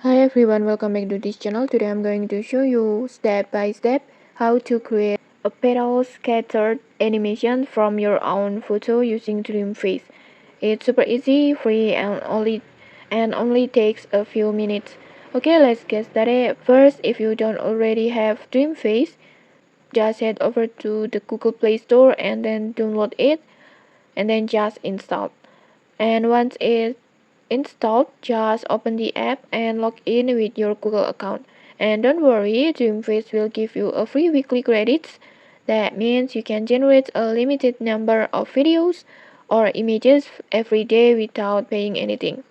Hi everyone, welcome back to this channel. Today I'm going to show you step by step how to create a petal scattered animation from your own photo using Dreamface. It's super easy, free and only takes a few minutes. Okay, let's get started. First, if you don't already have Dreamface, just head over to the Google Play Store and then download it and then just install. And once it's installed, just open the app and log in with your Google account. And don't worry, Dreamface will give you a free weekly credits. That means you can generate a limited number of videos or images every day without paying anything.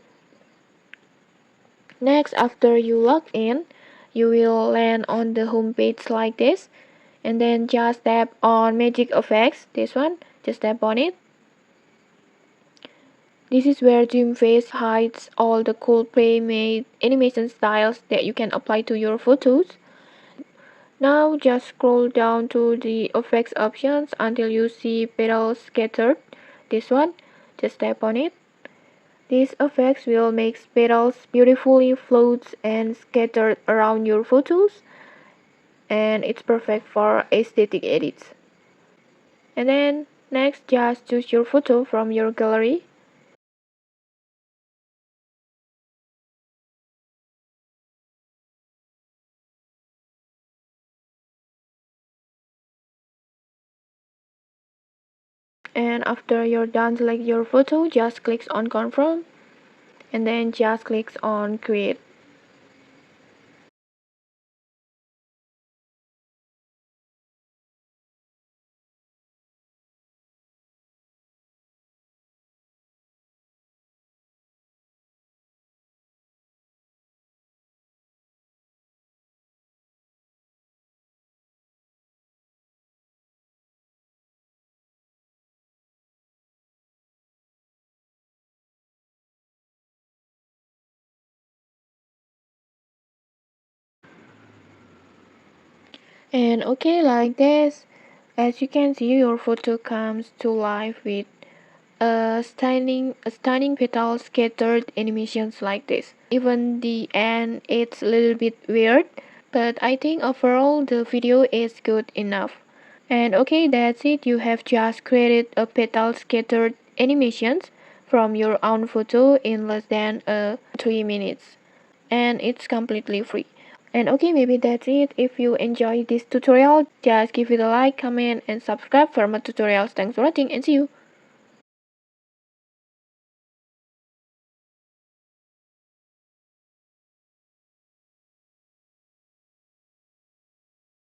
Next, after you log in, you will land on the home page like this. And then just tap on Magic Effects, this one, just tap on it. This is where Dreamface hides all the cool pre-made animation styles that you can apply to your photos. Now just scroll down to the effects options until you see Petal Scattered. This one, just tap on it. These effects will make petals beautifully float and scattered around your photos, and it's perfect for aesthetic edits. And then next, just choose your photo from your gallery. And after you're done select your photo, just click on confirm and then just click on create. And okay, like this, as you can see, your photo comes to life with a stunning petal scattered animations like this. Even the end, it's a little bit weird, but I think overall the video is good enough. And okay, that's it. You have just created a petal scattered animations from your own photo in less than 3 minutes. And it's completely free. And okay, maybe that's it. If you enjoyed this tutorial, just give it a like, comment, and subscribe for more tutorials. Thanks for watching and see you.